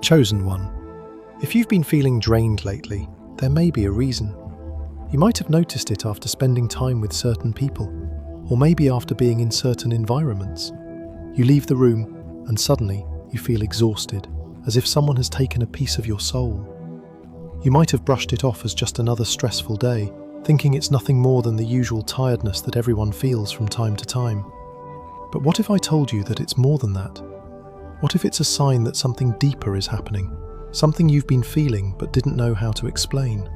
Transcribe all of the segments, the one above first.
Chosen one. If you've been feeling drained lately, there may be a reason. You might have noticed it after spending time with certain people, or maybe after being in certain environments. You leave the room and suddenly you feel exhausted, as if someone has taken a piece of your soul. You might have brushed it off as just another stressful day, thinking it's nothing more than the usual tiredness that everyone feels from time to time. But what if I told you that it's more than that? What if it's a sign that something deeper is happening? Something you've been feeling but didn't know how to explain?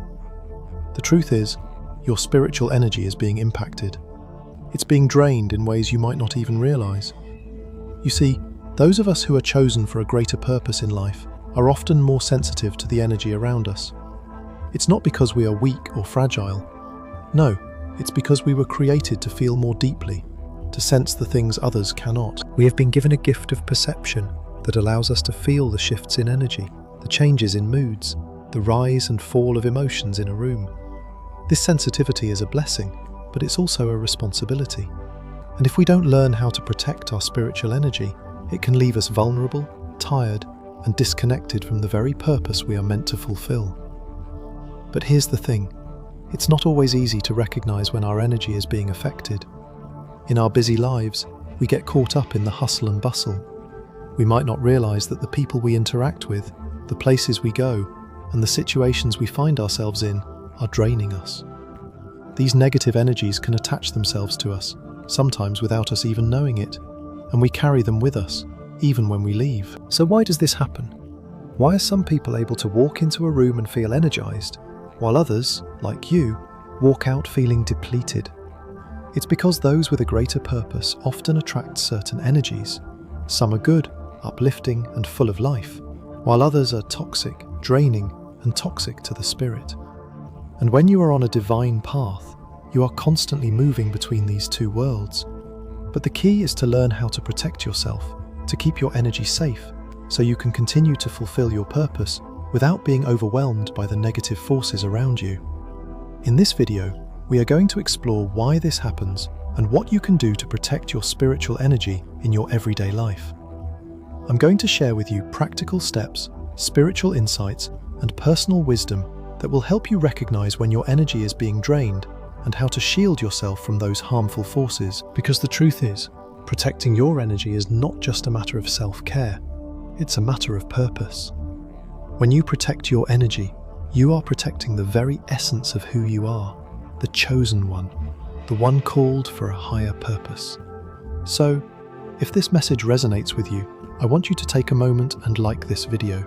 The truth is, your spiritual energy is being impacted. It's being drained in ways you might not even realize. You see, those of us who are chosen for a greater purpose in life are often more sensitive to the energy around us. It's not because we are weak or fragile. No, it's because we were created to feel more deeply, to sense the things others cannot. We have been given a gift of perception that allows us to feel the shifts in energy, the changes in moods, the rise and fall of emotions in a room. This sensitivity is a blessing, but it's also a responsibility. And if we don't learn how to protect our spiritual energy, it can leave us vulnerable, tired, and disconnected from the very purpose we are meant to fulfill. But here's the thing, it's not always easy to recognize when our energy is being affected. In our busy lives, we get caught up in the hustle and bustle. We might not realize that the people we interact with, the places we go, and the situations we find ourselves in are draining us. These negative energies can attach themselves to us, sometimes without us even knowing it, and we carry them with us, even when we leave. So why does this happen? Why are some people able to walk into a room and feel energized, while others, like you, walk out feeling depleted? It's because those with a greater purpose often attract certain energies. Some are good, uplifting, and full of life, while others are toxic, draining, and toxic to the spirit. And when you are on a divine path, you are constantly moving between these two worlds. But the key is to learn how to protect yourself, to keep your energy safe, so you can continue to fulfill your purpose without being overwhelmed by the negative forces around you. In this video, we are going to explore why this happens and what you can do to protect your spiritual energy in your everyday life. I'm going to share with you practical steps, spiritual insights, and personal wisdom that will help you recognize when your energy is being drained and how to shield yourself from those harmful forces. Because the truth is, protecting your energy is not just a matter of self-care, it's a matter of purpose. When you protect your energy, you are protecting the very essence of who you are, the chosen one, the one called for a higher purpose. So, if this message resonates with you, I want you to take a moment and like this video.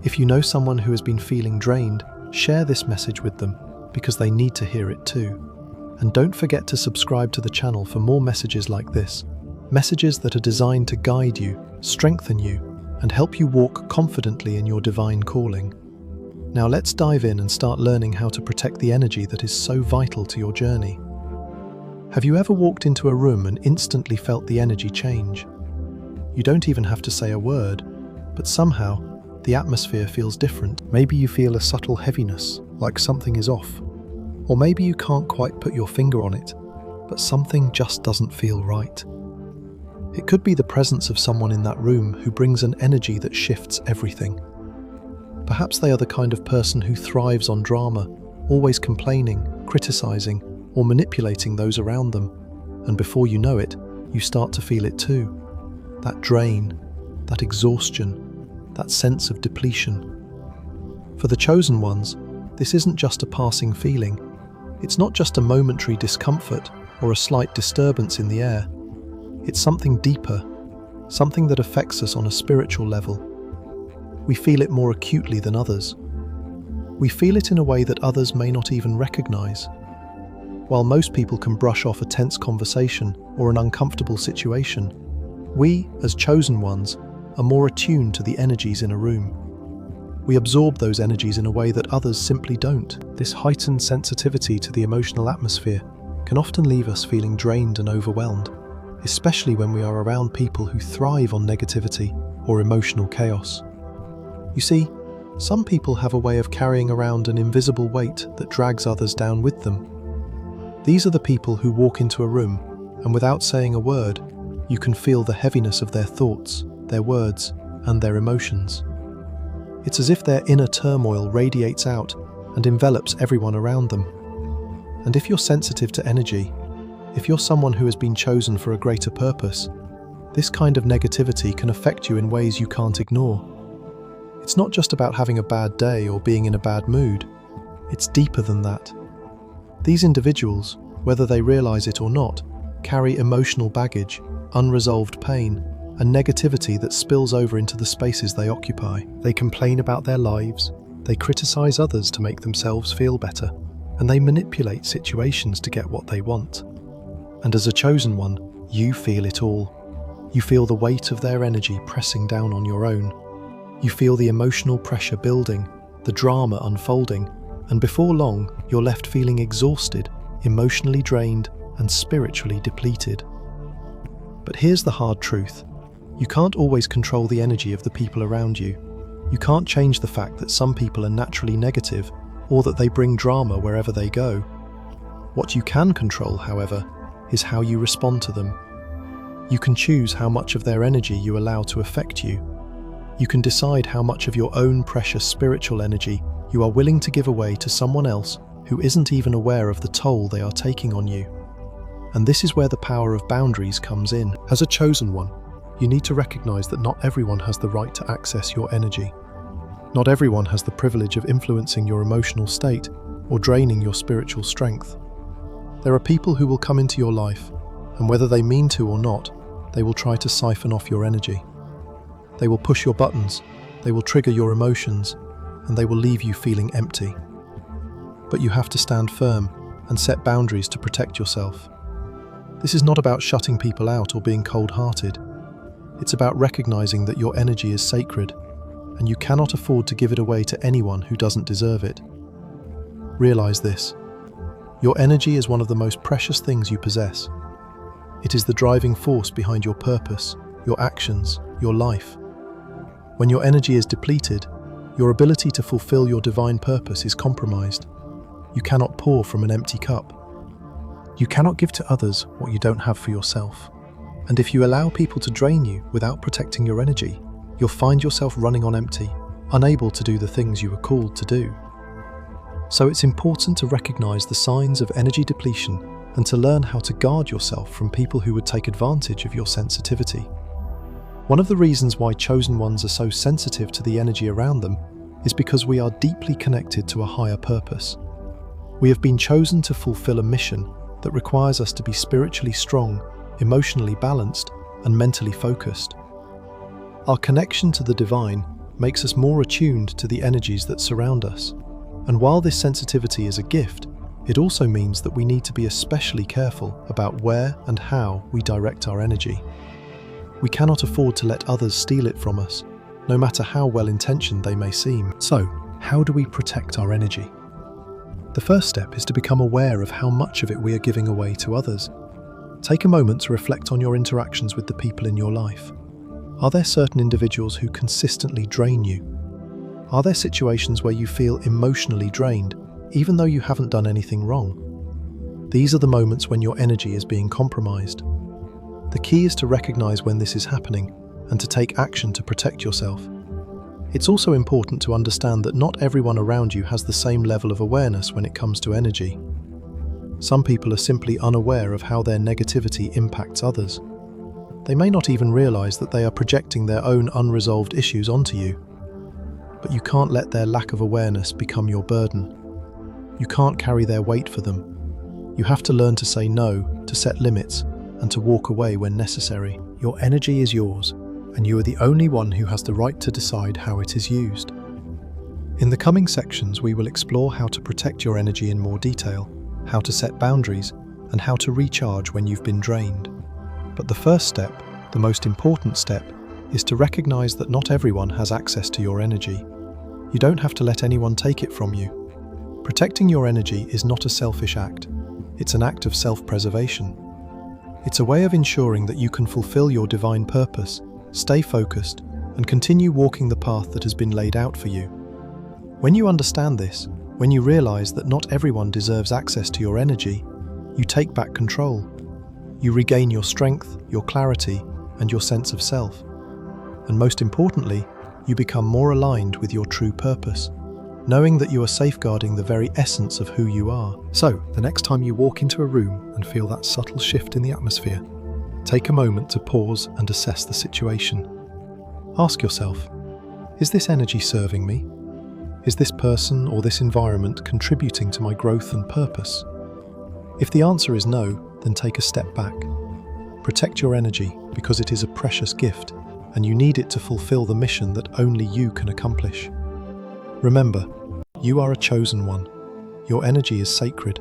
If you know someone who has been feeling drained, share this message with them because they need to hear it too. And don't forget to subscribe to the channel for more messages like this, messages that are designed to guide you, strengthen you, and help you walk confidently in your divine calling. Now let's dive in and start learning how to protect the energy that is so vital to your journey. Have you ever walked into a room and instantly felt the energy change? You don't even have to say a word, but somehow the atmosphere feels different. Maybe you feel a subtle heaviness, like something is off. Or maybe you can't quite put your finger on it, but something just doesn't feel right. It could be the presence of someone in that room who brings an energy that shifts everything. Perhaps they are the kind of person who thrives on drama, always complaining, criticizing, or manipulating those around them. And before you know it, you start to feel it too. That drain, that exhaustion, that sense of depletion. For the chosen ones, this isn't just a passing feeling. It's not just a momentary discomfort or a slight disturbance in the air. It's something deeper, something that affects us on a spiritual level. We feel it more acutely than others. We feel it in a way that others may not even recognize. While most people can brush off a tense conversation or an uncomfortable situation, we, as chosen ones, are more attuned to the energies in a room. We absorb those energies in a way that others simply don't. This heightened sensitivity to the emotional atmosphere can often leave us feeling drained and overwhelmed, especially when we are around people who thrive on negativity or emotional chaos. You see, some people have a way of carrying around an invisible weight that drags others down with them. These are the people who walk into a room, and without saying a word, you can feel the heaviness of their thoughts, their words, and their emotions. It's as if their inner turmoil radiates out and envelops everyone around them. And if you're sensitive to energy, if you're someone who has been chosen for a greater purpose, this kind of negativity can affect you in ways you can't ignore. It's not just about having a bad day or being in a bad mood. It's deeper than that. These individuals, whether they realize it or not, carry emotional baggage, unresolved pain, and negativity that spills over into the spaces they occupy. They complain about their lives, they criticize others to make themselves feel better, and they manipulate situations to get what they want. And as a chosen one, you feel it all. You feel the weight of their energy pressing down on your own. You feel the emotional pressure building, the drama unfolding, and before long, you're left feeling exhausted, emotionally drained, and spiritually depleted. But here's the hard truth. You can't always control the energy of the people around you. You can't change the fact that some people are naturally negative or that they bring drama wherever they go. What you can control, however, is how you respond to them. You can choose how much of their energy you allow to affect you. You can decide how much of your own precious spiritual energy you are willing to give away to someone else who isn't even aware of the toll they are taking on you. And this is where the power of boundaries comes in. As a chosen one, you need to recognize that not everyone has the right to access your energy. Not everyone has the privilege of influencing your emotional state or draining your spiritual strength. There are people who will come into your life, and whether they mean to or not, they will try to siphon off your energy. They will push your buttons, they will trigger your emotions, and they will leave you feeling empty. But you have to stand firm and set boundaries to protect yourself. This is not about shutting people out or being cold-hearted. It's about recognizing that your energy is sacred, and you cannot afford to give it away to anyone who doesn't deserve it. Realize this. Your energy is one of the most precious things you possess. It is the driving force behind your purpose, your actions, your life. When your energy is depleted, your ability to fulfill your divine purpose is compromised. You cannot pour from an empty cup. You cannot give to others what you don't have for yourself. And if you allow people to drain you without protecting your energy, you'll find yourself running on empty, unable to do the things you were called to do. So it's important to recognize the signs of energy depletion and to learn how to guard yourself from people who would take advantage of your sensitivity. One of the reasons why chosen ones are so sensitive to the energy around them is because we are deeply connected to a higher purpose. We have been chosen to fulfill a mission that requires us to be spiritually strong, emotionally balanced, and mentally focused. Our connection to the divine makes us more attuned to the energies that surround us. And while this sensitivity is a gift, it also means that we need to be especially careful about where and how we direct our energy. We cannot afford to let others steal it from us, no matter how well-intentioned they may seem. So, how do we protect our energy? The first step is to become aware of how much of it we are giving away to others. Take a moment to reflect on your interactions with the people in your life. Are there certain individuals who consistently drain you? Are there situations where you feel emotionally drained, even though you haven't done anything wrong? These are the moments when your energy is being compromised. The key is to recognize when this is happening and to take action to protect yourself. It's also important to understand that not everyone around you has the same level of awareness when it comes to energy. Some people are simply unaware of how their negativity impacts others. They may not even realize that they are projecting their own unresolved issues onto you. But you can't let their lack of awareness become your burden. You can't carry their weight for them. You have to learn to say no, to set limits, and to walk away when necessary. Your energy is yours, and you are the only one who has the right to decide how it is used. In the coming sections, we will explore how to protect your energy in more detail, how to set boundaries, and how to recharge when you've been drained. But the first step, the most important step, is to recognize that not everyone has access to your energy. You don't have to let anyone take it from you. Protecting your energy is not a selfish act. It's an act of self-preservation. It's a way of ensuring that you can fulfill your divine purpose, stay focused, and continue walking the path that has been laid out for you. When you understand this, when you realize that not everyone deserves access to your energy, you take back control. You regain your strength, your clarity, and your sense of self. And most importantly, you become more aligned with your true purpose, knowing that you are safeguarding the very essence of who you are. So, the next time you walk into a room and feel that subtle shift in the atmosphere, take a moment to pause and assess the situation. Ask yourself, is this energy serving me? Is this person or this environment contributing to my growth and purpose? If the answer is no, then take a step back. Protect your energy because it is a precious gift and you need it to fulfill the mission that only you can accomplish. Remember, you are a chosen one. Your energy is sacred.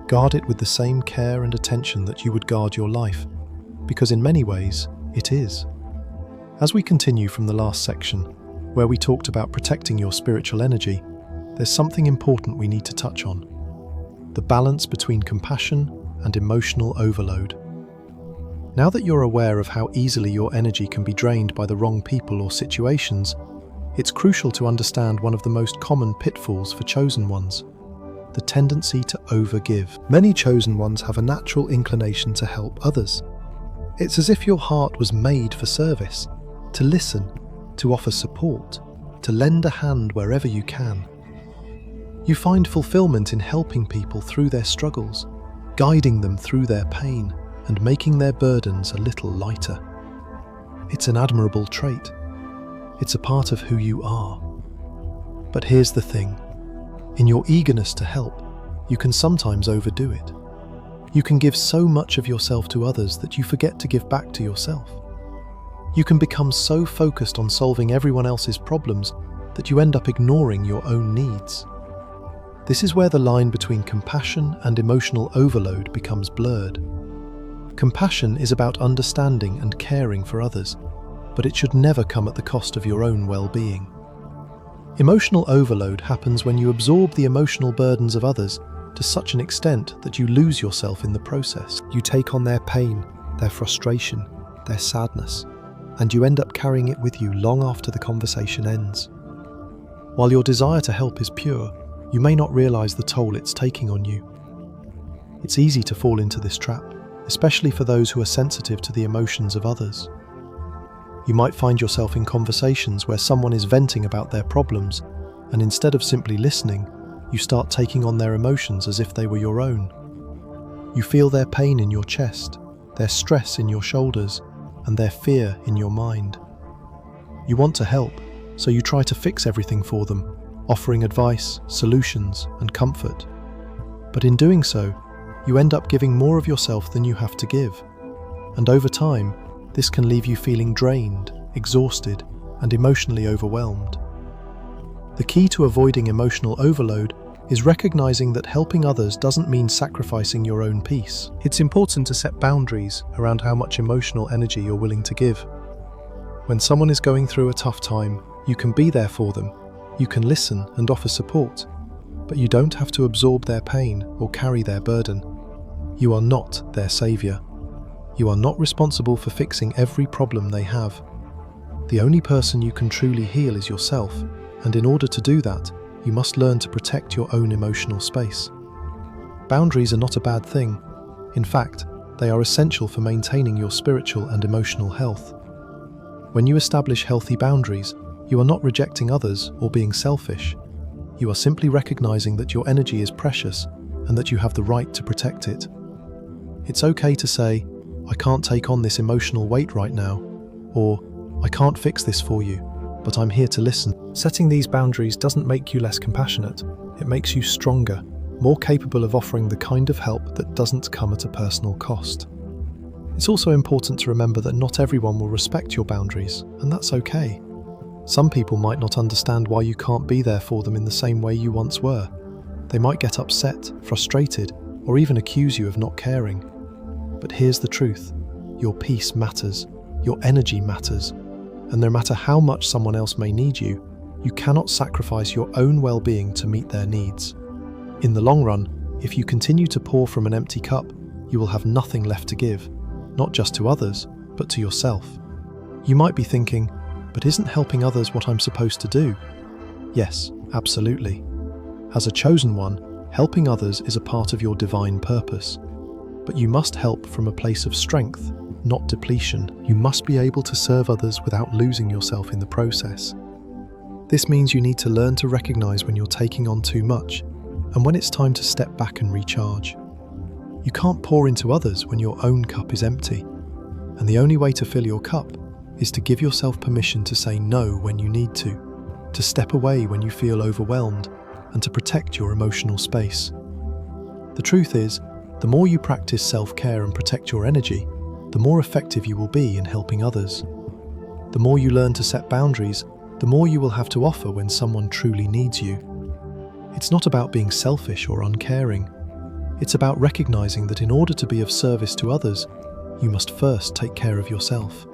Guard it with the same care and attention that you would guard your life, because in many ways, it is. As we continue from the last section, where we talked about protecting your spiritual energy, there's something important we need to touch on: the balance between compassion and emotional overload. Now that you're aware of how easily your energy can be drained by the wrong people or situations, it's crucial to understand one of the most common pitfalls for chosen ones: the tendency to overgive. Many chosen ones have a natural inclination to help others. It's as if your heart was made for service, to listen, to offer support, to lend a hand wherever you can. You find fulfillment in helping people through their struggles, guiding them through their pain, and making their burdens a little lighter. It's an admirable trait. It's a part of who you are. But here's the thing. In your eagerness to help, you can sometimes overdo it. You can give so much of yourself to others that you forget to give back to yourself. You can become so focused on solving everyone else's problems that you end up ignoring your own needs. This is where the line between compassion and emotional overload becomes blurred. Compassion is about understanding and caring for others, but it should never come at the cost of your own well-being. Emotional overload happens when you absorb the emotional burdens of others to such an extent that you lose yourself in the process. You take on their pain, their frustration, their sadness, and you end up carrying it with you long after the conversation ends. While your desire to help is pure, you may not realize the toll it's taking on you. It's easy to fall into this trap, especially for those who are sensitive to the emotions of others. You might find yourself in conversations where someone is venting about their problems, and instead of simply listening, you start taking on their emotions as if they were your own. You feel their pain in your chest, their stress in your shoulders, and their fear in your mind. You want to help, so you try to fix everything for them, offering advice, solutions, and comfort. But in doing so, you end up giving more of yourself than you have to give. And over time, this can leave you feeling drained, exhausted, and emotionally overwhelmed. The key to avoiding emotional overload is recognizing that helping others doesn't mean sacrificing your own peace. It's important to set boundaries around how much emotional energy you're willing to give. When someone is going through a tough time, you can be there for them, you can listen and offer support, but you don't have to absorb their pain or carry their burden. You are not their savior. You are not responsible for fixing every problem they have. The only person you can truly heal is yourself, and in order to do that, you must learn to protect your own emotional space. Boundaries are not a bad thing. In fact, they are essential for maintaining your spiritual and emotional health. When you establish healthy boundaries, you are not rejecting others or being selfish. You are simply recognizing that your energy is precious and that you have the right to protect it. It's okay to say, "I can't take on this emotional weight right now," or "I can't fix this for you, but I'm here to listen." Setting these boundaries doesn't make you less compassionate. It makes you stronger, more capable of offering the kind of help that doesn't come at a personal cost. It's also important to remember that not everyone will respect your boundaries, and that's okay. Some people might not understand why you can't be there for them in the same way you once were. They might get upset, frustrated, or even accuse you of not caring. But here's the truth: your peace matters, your energy matters, and no matter how much someone else may need you, you cannot sacrifice your own well-being to meet their needs. In the long run, if you continue to pour from an empty cup, you will have nothing left to give, not just to others, but to yourself. You might be thinking, "But isn't helping others what I'm supposed to do?" Yes, absolutely. As a chosen one, helping others is a part of your divine purpose. But you must help from a place of strength, not depletion. You must be able to serve others without losing yourself in the process. This means you need to learn to recognize when you're taking on too much and when it's time to step back and recharge. You can't pour into others when your own cup is empty, and the only way to fill your cup is to give yourself permission to say no when you need to step away when you feel overwhelmed, and to protect your emotional space. The truth is, the more you practice self-care and protect your energy, the more effective you will be in helping others. The more you learn to set boundaries, the more you will have to offer when someone truly needs you. It's not about being selfish or uncaring. It's about recognizing that in order to be of service to others, you must first take care of yourself.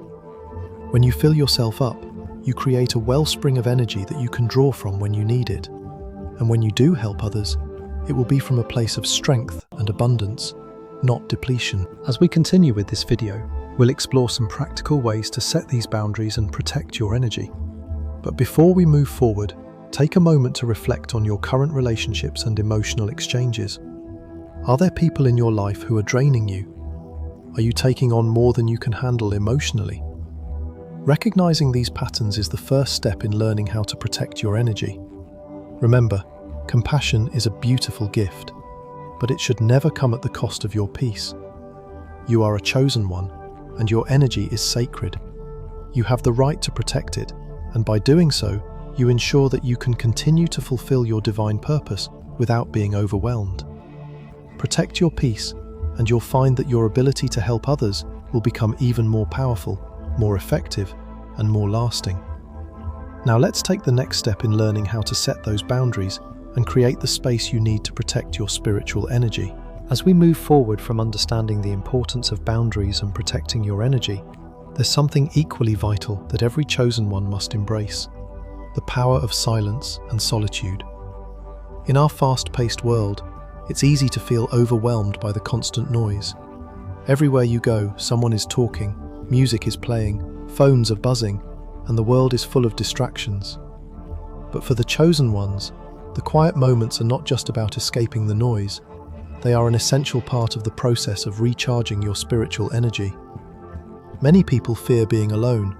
When you fill yourself up, you create a wellspring of energy that you can draw from when you need it. And when you do help others, it will be from a place of strength and abundance, not depletion. As we continue with this video, we'll explore some practical ways to set these boundaries and protect your energy. But before we move forward, take a moment to reflect on your current relationships and emotional exchanges. Are there people in your life who are draining you? Are you taking on more than you can handle emotionally? Recognizing these patterns is the first step in learning how to protect your energy. Remember, compassion is a beautiful gift, but it should never come at the cost of your peace. You are a chosen one, and your energy is sacred. You have the right to protect it, and by doing so, you ensure that you can continue to fulfill your divine purpose without being overwhelmed. Protect your peace, and you'll find that your ability to help others will become even more powerful, more effective, and more lasting. Now let's take the next step in learning how to set those boundaries and create the space you need to protect your spiritual energy. As we move forward from understanding the importance of boundaries and protecting your energy, there's something equally vital that every chosen one must embrace: the power of silence and solitude. In our fast-paced world, it's easy to feel overwhelmed by the constant noise. Everywhere you go, someone is talking, music is playing, phones are buzzing, and the world is full of distractions. But for the chosen ones, the quiet moments are not just about escaping the noise. They are an essential part of the process of recharging your spiritual energy. Many people fear being alone.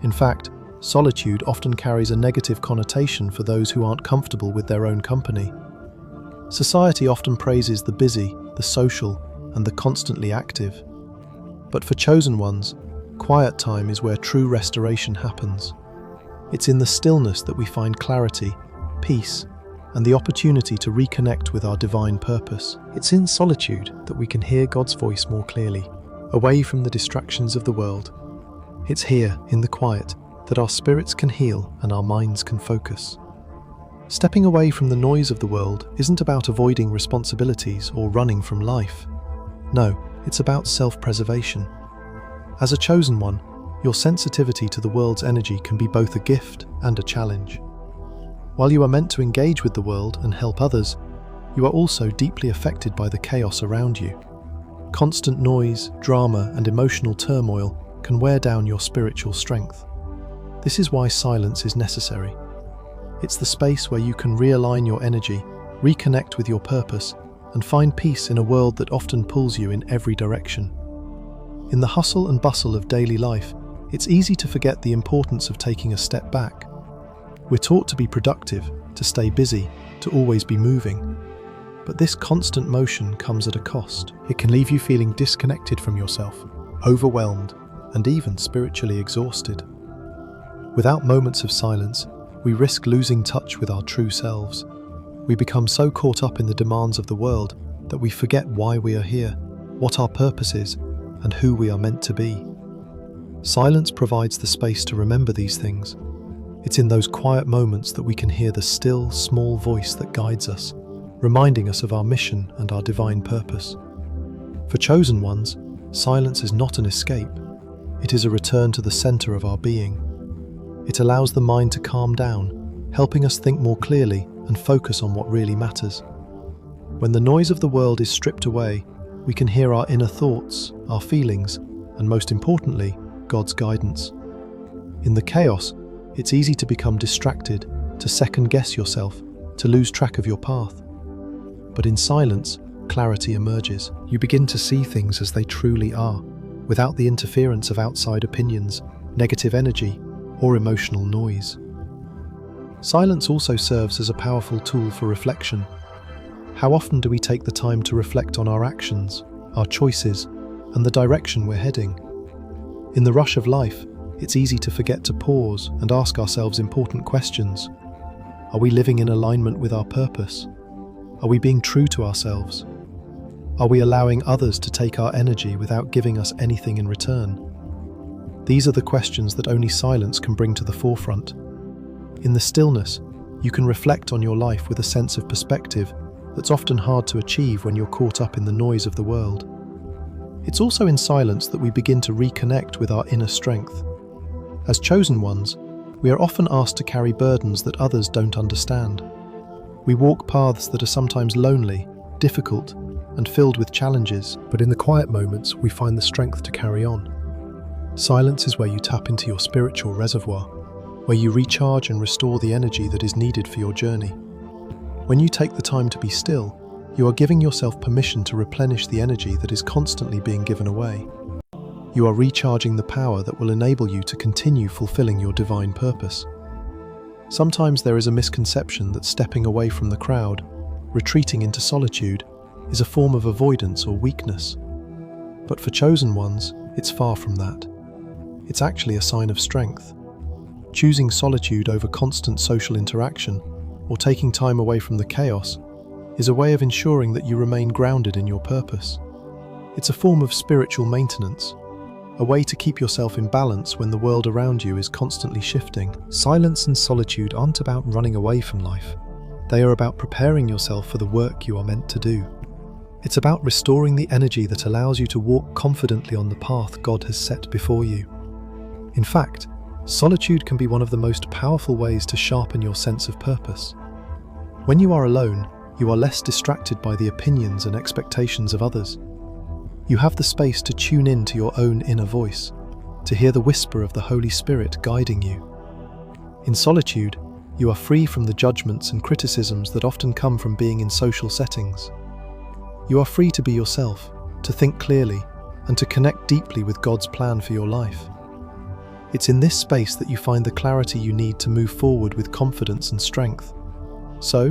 In fact, solitude often carries a negative connotation for those who aren't comfortable with their own company. Society often praises the busy, the social, and the constantly active. But for chosen ones, quiet time is where true restoration happens. It's in the stillness that we find clarity, peace, and the opportunity to reconnect with our divine purpose. It's in solitude that we can hear God's voice more clearly, away from the distractions of the world. It's here, in the quiet, that our spirits can heal and our minds can focus. Stepping away from the noise of the world isn't about avoiding responsibilities or running from life. No, it's about self-preservation. As a chosen one, your sensitivity to the world's energy can be both a gift and a challenge. While you are meant to engage with the world and help others, you are also deeply affected by the chaos around you. Constant noise, drama, and emotional turmoil can wear down your spiritual strength. This is why silence is necessary. It's the space where you can realign your energy, reconnect with your purpose, and find peace in a world that often pulls you in every direction. In the hustle and bustle of daily life, it's easy to forget the importance of taking a step back. We're taught to be productive, to stay busy, to always be moving. But this constant motion comes at a cost. It can leave you feeling disconnected from yourself, overwhelmed, and even spiritually exhausted. Without moments of silence, we risk losing touch with our true selves. We become so caught up in the demands of the world that we forget why we are here, what our purpose is, and who we are meant to be. Silence provides the space to remember these things. It's in those quiet moments that we can hear the still, small voice that guides us, reminding us of our mission and our divine purpose. For chosen ones, silence is not an escape. It is a return to the center of our being. It allows the mind to calm down, helping us think more clearly and focus on what really matters. When the noise of the world is stripped away, we can hear our inner thoughts, our feelings, and most importantly, God's guidance. In the chaos, it's easy to become distracted, to second-guess yourself, to lose track of your path. But in silence, clarity emerges. You begin to see things as they truly are, without the interference of outside opinions, negative energy, or emotional noise. Silence also serves as a powerful tool for reflection. How often do we take the time to reflect on our actions, our choices, and the direction we're heading? In the rush of life, it's easy to forget to pause and ask ourselves important questions. Are we living in alignment with our purpose? Are we being true to ourselves? Are we allowing others to take our energy without giving us anything in return? These are the questions that only silence can bring to the forefront. In the stillness, you can reflect on your life with a sense of perspective that's often hard to achieve when you're caught up in the noise of the world. It's also in silence that we begin to reconnect with our inner strength. As chosen ones, we are often asked to carry burdens that others don't understand. We walk paths that are sometimes lonely, difficult, and filled with challenges, but in the quiet moments, we find the strength to carry on. Silence is where you tap into your spiritual reservoir, where you recharge and restore the energy that is needed for your journey. When you take the time to be still, you are giving yourself permission to replenish the energy that is constantly being given away. You are recharging the power that will enable you to continue fulfilling your divine purpose. Sometimes there is a misconception that stepping away from the crowd, retreating into solitude, is a form of avoidance or weakness. But for chosen ones, it's far from that. It's actually a sign of strength. Choosing solitude over constant social interaction, or taking time away from the chaos, is a way of ensuring that you remain grounded in your purpose. It's a form of spiritual maintenance, a way to keep yourself in balance when the world around you is constantly shifting. Silence and solitude aren't about running away from life. They are about preparing yourself for the work you are meant to do. It's about restoring the energy that allows you to walk confidently on the path God has set before you. In fact, solitude can be one of the most powerful ways to sharpen your sense of purpose. When you are alone, you are less distracted by the opinions and expectations of others. You have the space to tune in to your own inner voice, to hear the whisper of the Holy Spirit guiding you. In solitude, you are free from the judgments and criticisms that often come from being in social settings. You are free to be yourself, to think clearly, and to connect deeply with God's plan for your life. It's in this space that you find the clarity you need to move forward with confidence and strength. So,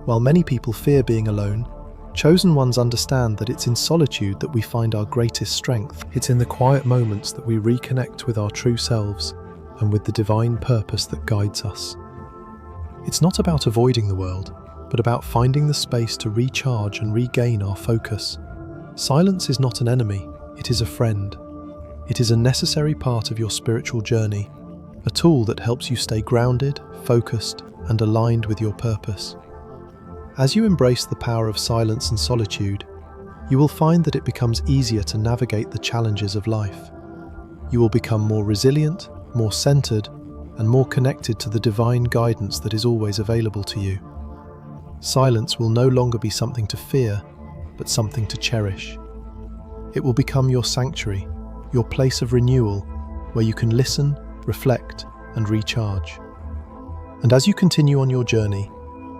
while many people fear being alone, chosen ones understand that it's in solitude that we find our greatest strength. It's in the quiet moments that we reconnect with our true selves and with the divine purpose that guides us. It's not about avoiding the world, but about finding the space to recharge and regain our focus. Silence is not an enemy, it is a friend. It is a necessary part of your spiritual journey, a tool that helps you stay grounded, focused, and aligned with your purpose. As you embrace the power of silence and solitude, you will find that it becomes easier to navigate the challenges of life. You will become more resilient, more centered, and more connected to the divine guidance that is always available to you. Silence will no longer be something to fear, but something to cherish. It will become your sanctuary, your place of renewal, where you can listen, reflect, and recharge. And as you continue on your journey,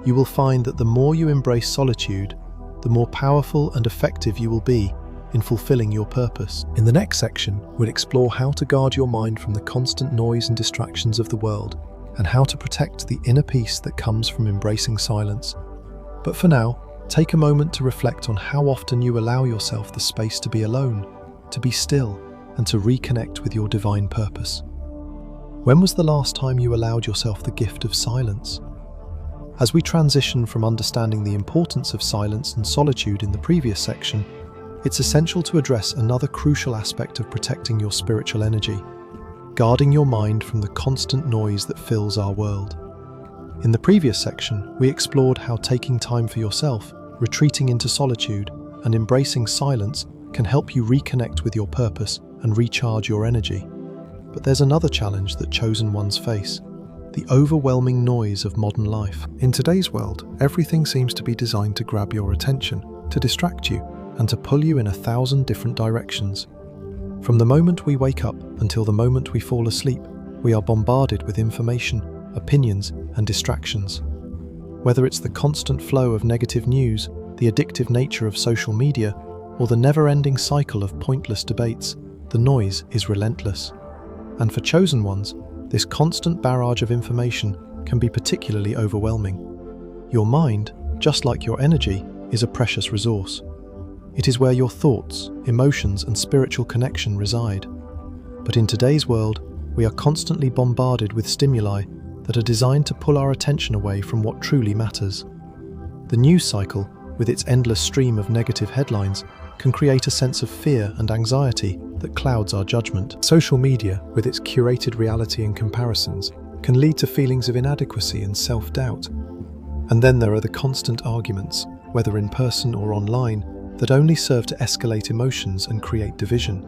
you will find that the more you embrace solitude, the more powerful and effective you will be in fulfilling your purpose. In the next section, we'll explore how to guard your mind from the constant noise and distractions of the world, and how to protect the inner peace that comes from embracing silence. But for now, take a moment to reflect on how often you allow yourself the space to be alone, to be still, and to reconnect with your divine purpose. When was the last time you allowed yourself the gift of silence? As we transition from understanding the importance of silence and solitude in the previous section, it's essential to address another crucial aspect of protecting your spiritual energy, guarding your mind from the constant noise that fills our world. In the previous section, we explored how taking time for yourself, retreating into solitude, and embracing silence can help you reconnect with your purpose and recharge your energy. But there's another challenge that chosen ones face: the overwhelming noise of modern life. In today's world, everything seems to be designed to grab your attention, to distract you, and to pull you in 1,000 different directions. From the moment we wake up until the moment we fall asleep, we are bombarded with information, opinions, and distractions. Whether it's the constant flow of negative news, the addictive nature of social media, or the never-ending cycle of pointless debates, the noise is relentless. And for chosen ones, this constant barrage of information can be particularly overwhelming. Your mind, just like your energy, is a precious resource. It is where your thoughts, emotions, and spiritual connection reside. But in today's world, we are constantly bombarded with stimuli that are designed to pull our attention away from what truly matters. The news cycle, with its endless stream of negative headlines, can create a sense of fear and anxiety that clouds our judgment. Social media, with its curated reality and comparisons, can lead to feelings of inadequacy and self-doubt. And then there are the constant arguments, whether in person or online, that only serve to escalate emotions and create division.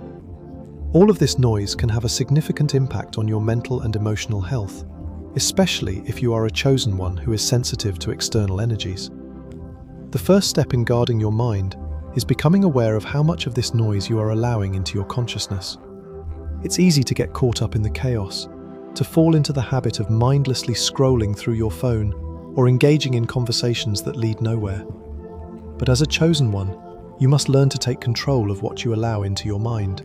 All of this noise can have a significant impact on your mental and emotional health, especially if you are a chosen one who is sensitive to external energies. The first step in guarding your mind is becoming aware of how much of this noise you are allowing into your consciousness. It's easy to get caught up in the chaos, to fall into the habit of mindlessly scrolling through your phone or engaging in conversations that lead nowhere. But as a chosen one, you must learn to take control of what you allow into your mind.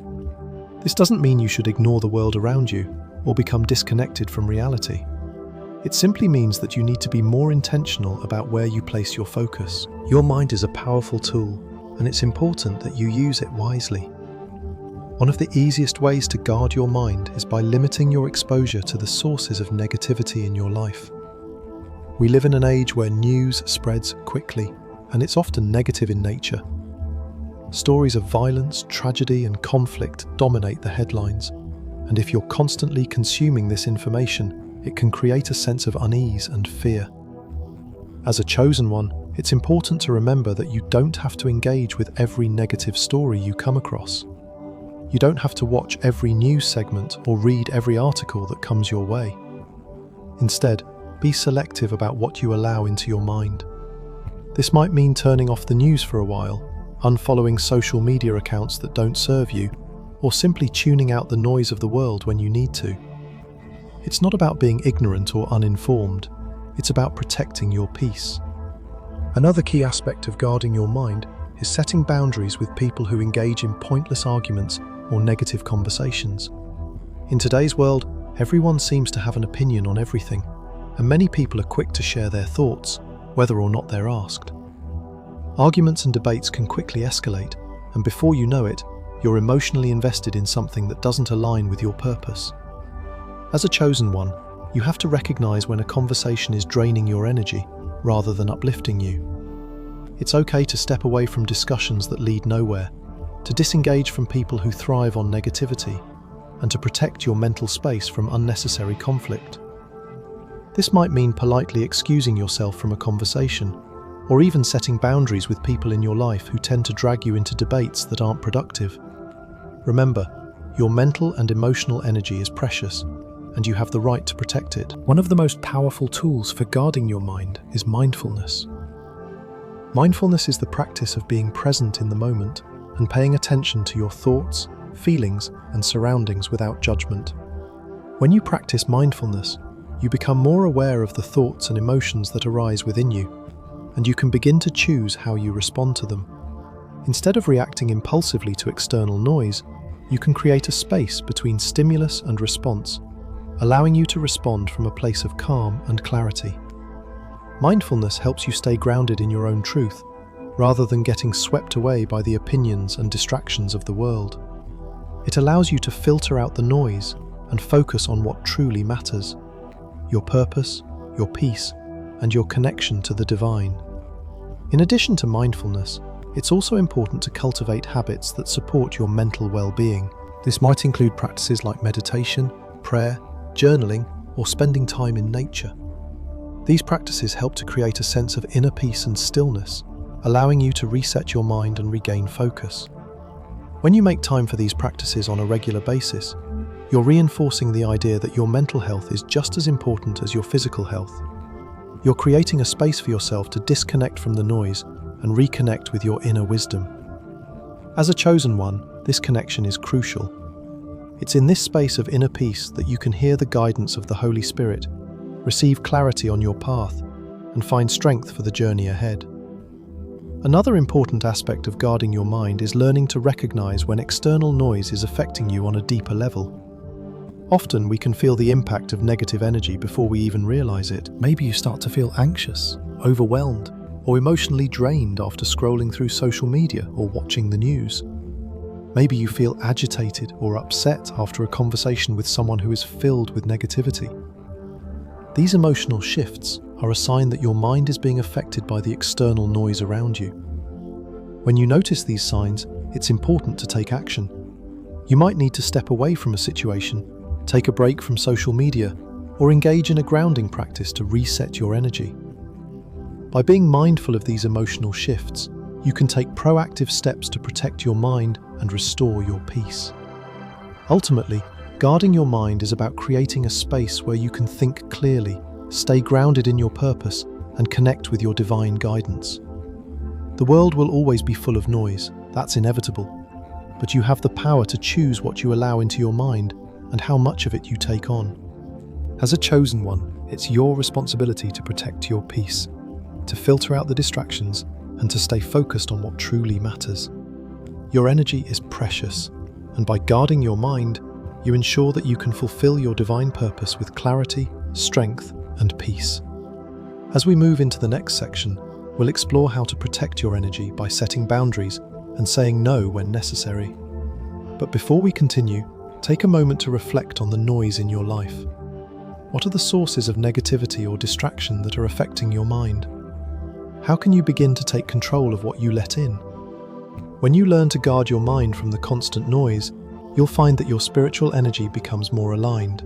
This doesn't mean you should ignore the world around you or become disconnected from reality. It simply means that you need to be more intentional about where you place your focus. Your mind is a powerful tool, and it's important that you use it wisely. One of the easiest ways to guard your mind is by limiting your exposure to the sources of negativity in your life. We live in an age where news spreads quickly, and it's often negative in nature. Stories of violence, tragedy, and conflict dominate the headlines, and if you're constantly consuming this information, it can create a sense of unease and fear. As a chosen one, it's important to remember that you don't have to engage with every negative story you come across. You don't have to watch every news segment or read every article that comes your way. Instead, be selective about what you allow into your mind. This might mean turning off the news for a while, unfollowing social media accounts that don't serve you, or simply tuning out the noise of the world when you need to. It's not about being ignorant or uninformed, it's about protecting your peace. Another key aspect of guarding your mind is setting boundaries with people who engage in pointless arguments or negative conversations. In today's world, everyone seems to have an opinion on everything, and many people are quick to share their thoughts, whether or not they're asked. Arguments and debates can quickly escalate, and before you know it, you're emotionally invested in something that doesn't align with your purpose. As a chosen one, you have to recognize when a conversation is draining your energy rather than uplifting you. It's okay to step away from discussions that lead nowhere, to disengage from people who thrive on negativity, and to protect your mental space from unnecessary conflict. This might mean politely excusing yourself from a conversation, or even setting boundaries with people in your life who tend to drag you into debates that aren't productive. Remember, your mental and emotional energy is precious, and you have the right to protect it. One of the most powerful tools for guarding your mind is mindfulness. Mindfulness is the practice of being present in the moment and paying attention to your thoughts, feelings, and surroundings without judgment. When you practice mindfulness, you become more aware of the thoughts and emotions that arise within you, and you can begin to choose how you respond to them. Instead of reacting impulsively to external noise, you can create a space between stimulus and response, allowing you to respond from a place of calm and clarity. Mindfulness helps you stay grounded in your own truth, rather than getting swept away by the opinions and distractions of the world. It allows you to filter out the noise and focus on what truly matters: your purpose, your peace, and your connection to the divine. In addition to mindfulness, it's also important to cultivate habits that support your mental well-being. This might include practices like meditation, prayer, journaling, or spending time in nature. These practices help to create a sense of inner peace and stillness, allowing you to reset your mind and regain focus. When you make time for these practices on a regular basis, you're reinforcing the idea that your mental health is just as important as your physical health. You're creating a space for yourself to disconnect from the noise and reconnect with your inner wisdom. As a chosen one, this connection is crucial. It's in this space of inner peace that you can hear the guidance of the Holy Spirit, receive clarity on your path, and find strength for the journey ahead. Another important aspect of guarding your mind is learning to recognize when external noise is affecting you on a deeper level. Often we can feel the impact of negative energy before we even realize it. Maybe you start to feel anxious, overwhelmed, or emotionally drained after scrolling through social media or watching the news. Maybe you feel agitated or upset after a conversation with someone who is filled with negativity. These emotional shifts are a sign that your mind is being affected by the external noise around you. When you notice these signs, it's important to take action. You might need to step away from a situation, take a break from social media, or engage in a grounding practice to reset your energy. By being mindful of these emotional shifts, you can take proactive steps to protect your mind and restore your peace. Ultimately, guarding your mind is about creating a space where you can think clearly, stay grounded in your purpose, and connect with your divine guidance. The world will always be full of noise, that's inevitable, but you have the power to choose what you allow into your mind and how much of it you take on. As a chosen one, it's your responsibility to protect your peace, to filter out the distractions, and to stay focused on what truly matters. Your energy is precious, and by guarding your mind, you ensure that you can fulfill your divine purpose with clarity, strength, and peace. As we move into the next section, we'll explore how to protect your energy by setting boundaries and saying no when necessary. But before we continue, take a moment to reflect on the noise in your life. What are the sources of negativity or distraction that are affecting your mind? How can you begin to take control of what you let in? When you learn to guard your mind from the constant noise, you'll find that your spiritual energy becomes more aligned,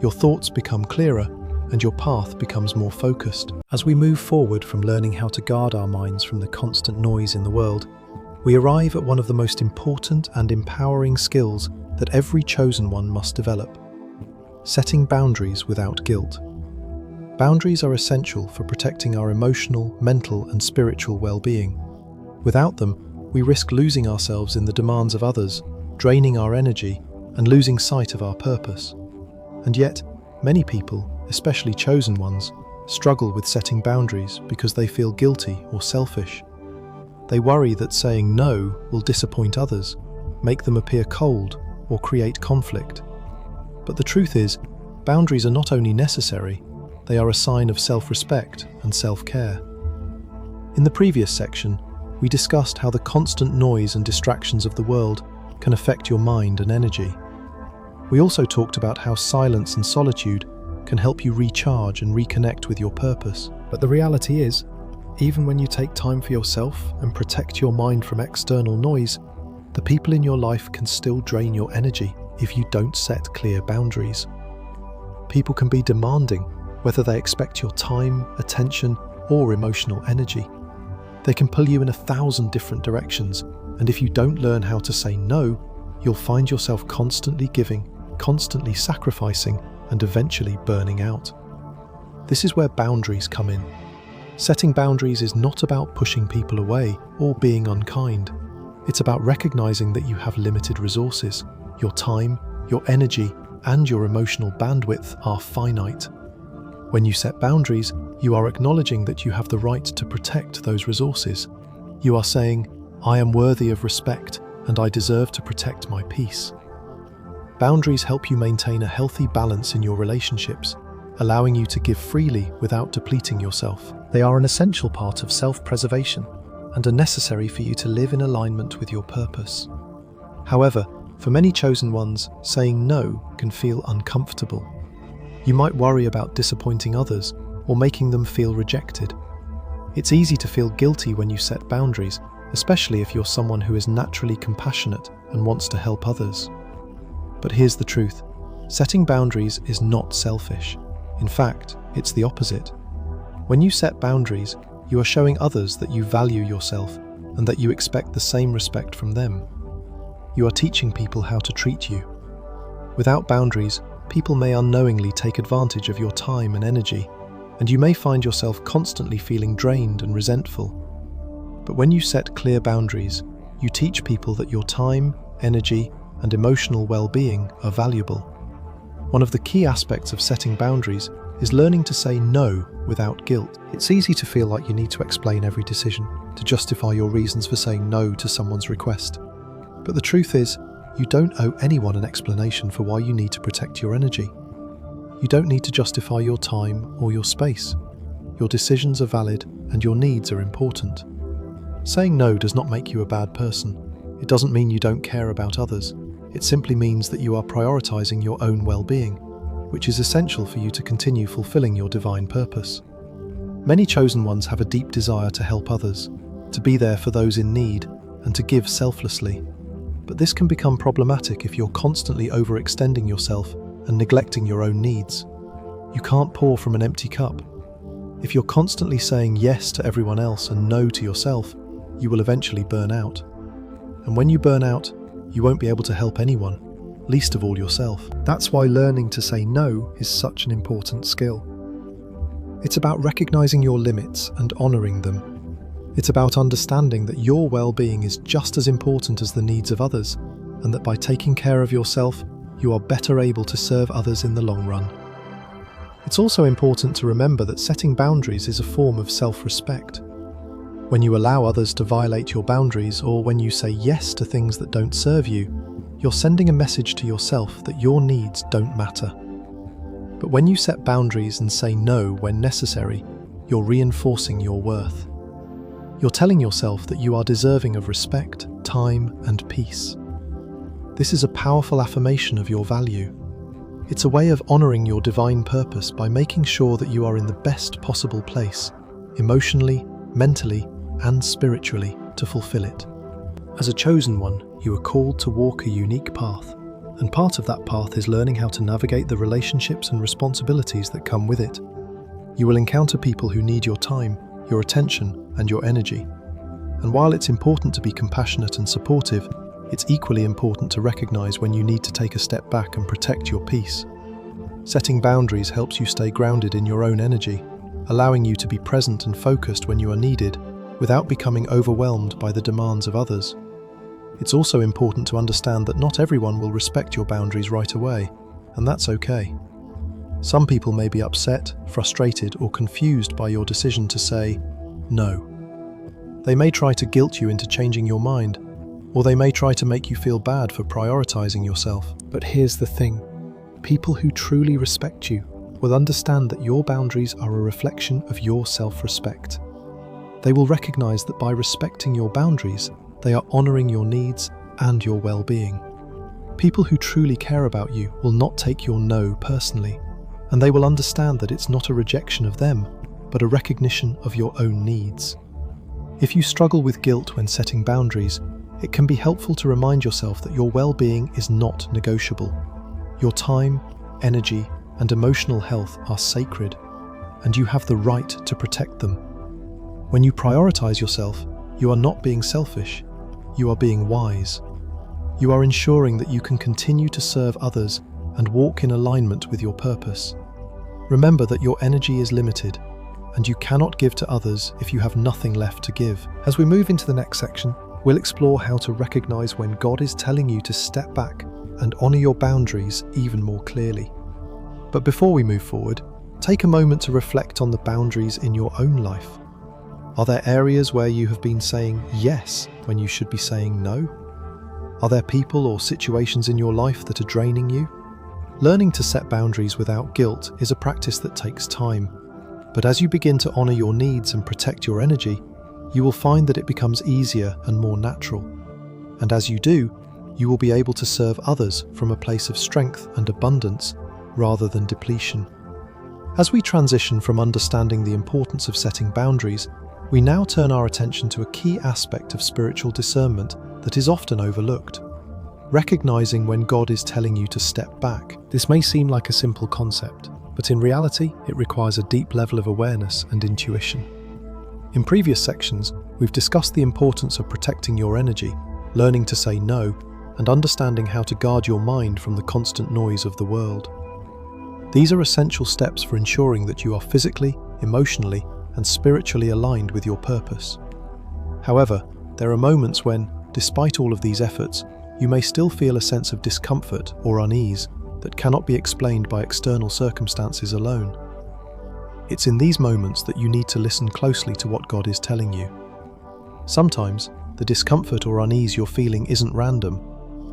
your thoughts become clearer, and your path becomes more focused. As we move forward from learning how to guard our minds from the constant noise in the world, we arrive at one of the most important and empowering skills that every chosen one must develop: setting boundaries without guilt. Boundaries are essential for protecting our emotional, mental, and spiritual well-being. Without them, we risk losing ourselves in the demands of others, draining our energy, and losing sight of our purpose. And yet, many people, especially chosen ones, struggle with setting boundaries because they feel guilty or selfish. They worry that saying no will disappoint others, make them appear cold, or create conflict. But the truth is, boundaries are not only necessary, they are a sign of self-respect and self-care. In the previous section, we discussed how the constant noise and distractions of the world can affect your mind and energy. We also talked about how silence and solitude can help you recharge and reconnect with your purpose. But the reality is, even when you take time for yourself and protect your mind from external noise, the people in your life can still drain your energy if you don't set clear boundaries. People can be demanding, whether they expect your time, attention, or emotional energy. They can pull you in 1,000 different directions, and if you don't learn how to say no, you'll find yourself constantly giving, constantly sacrificing, and eventually burning out. This is where boundaries come in. Setting boundaries is not about pushing people away or being unkind. It's about recognizing that you have limited resources. Your time, your energy, and your emotional bandwidth are finite. When you set boundaries, you are acknowledging that you have the right to protect those resources. You are saying, "I am worthy of respect, and I deserve to protect my peace." Boundaries help you maintain a healthy balance in your relationships, allowing you to give freely without depleting yourself. They are an essential part of self-preservation and are necessary for you to live in alignment with your purpose. However, for many chosen ones, saying no can feel uncomfortable. You might worry about disappointing others or making them feel rejected. It's easy to feel guilty when you set boundaries, especially if you're someone who is naturally compassionate and wants to help others. But here's the truth: setting boundaries is not selfish. In fact, it's the opposite. When you set boundaries, you are showing others that you value yourself and that you expect the same respect from them. You are teaching people how to treat you. Without boundaries, people may unknowingly take advantage of your time and energy, and you may find yourself constantly feeling drained and resentful. But when you set clear boundaries, you teach people that your time, energy, and emotional well-being are valuable. One of the key aspects of setting boundaries is learning to say no without guilt. It's easy to feel like you need to explain every decision, to justify your reasons for saying no to someone's request. But the truth is, You don't owe anyone an explanation for why you need to protect your energy. You don't need to justify your time or your space. Your decisions are valid and your needs are important. Saying no does not make you a bad person. It doesn't mean you don't care about others. It simply means that you are prioritizing your own well-being, which is essential for you to continue fulfilling your divine purpose. Many chosen ones have a deep desire to help others, to be there for those in need, and to give selflessly. But this can become problematic if you're constantly overextending yourself and neglecting your own needs. You can't pour from an empty cup. If you're constantly saying yes to everyone else and no to yourself, you will eventually burn out. And when you burn out, you won't be able to help anyone, least of all yourself. That's why learning to say no is such an important skill. It's about recognizing your limits and honoring them. It's about understanding that your well-being is just as important as the needs of others, and that by taking care of yourself, you are better able to serve others in the long run. It's also important to remember that setting boundaries is a form of self-respect. When you allow others to violate your boundaries, or when you say yes to things that don't serve you, you're sending a message to yourself that your needs don't matter. But when you set boundaries and say no when necessary, you're reinforcing your worth. You're telling yourself that you are deserving of respect, time, and peace. This is a powerful affirmation of your value. It's a way of honoring your divine purpose by making sure that you are in the best possible place, emotionally, mentally, and spiritually, to fulfill it. As a chosen one, you are called to walk a unique path, and part of that path is learning how to navigate the relationships and responsibilities that come with it. You will encounter people who need your time, your attention, and your energy. And while it's important to be compassionate and supportive, it's equally important to recognize when you need to take a step back and protect your peace. Setting boundaries helps you stay grounded in your own energy, allowing you to be present and focused when you are needed, without becoming overwhelmed by the demands of others. It's also important to understand that not everyone will respect your boundaries right away, and that's okay. Some people may be upset, frustrated, or confused by your decision to say no. They may try to guilt you into changing your mind, or they may try to make you feel bad for prioritizing yourself. But here's the thing. People who truly respect you will understand that your boundaries are a reflection of your self-respect. They will recognize that by respecting your boundaries, they are honoring your needs and your well-being. People who truly care about you will not take your no personally, and they will understand that it's not a rejection of them, but a recognition of your own needs. If you struggle with guilt when setting boundaries, it can be helpful to remind yourself that your well-being is not negotiable. Your time, energy, and emotional health are sacred, and you have the right to protect them. When you prioritize yourself, you are not being selfish, you are being wise. You are ensuring that you can continue to serve others and walk in alignment with your purpose. Remember that your energy is limited, and you cannot give to others if you have nothing left to give. As we move into the next section, we'll explore how to recognize when God is telling you to step back and honor your boundaries even more clearly. But before we move forward, take a moment to reflect on the boundaries in your own life. Are there areas where you have been saying yes when you should be saying no? Are there people or situations in your life that are draining you? Learning to set boundaries without guilt is a practice that takes time. But as you begin to honor your needs and protect your energy, you will find that it becomes easier and more natural. And as you do, you will be able to serve others from a place of strength and abundance rather than depletion. As we transition from understanding the importance of setting boundaries, we now turn our attention to a key aspect of spiritual discernment that is often overlooked: recognizing when God is telling you to step back. This may seem like a simple concept, but in reality, it requires a deep level of awareness and intuition. In previous sections, we've discussed the importance of protecting your energy, learning to say no, and understanding how to guard your mind from the constant noise of the world. These are essential steps for ensuring that you are physically, emotionally, and spiritually aligned with your purpose. However, there are moments when, despite all of these efforts, you may still feel a sense of discomfort or unease that cannot be explained by external circumstances alone. It's in these moments that you need to listen closely to what God is telling you. Sometimes, the discomfort or unease you're feeling isn't random.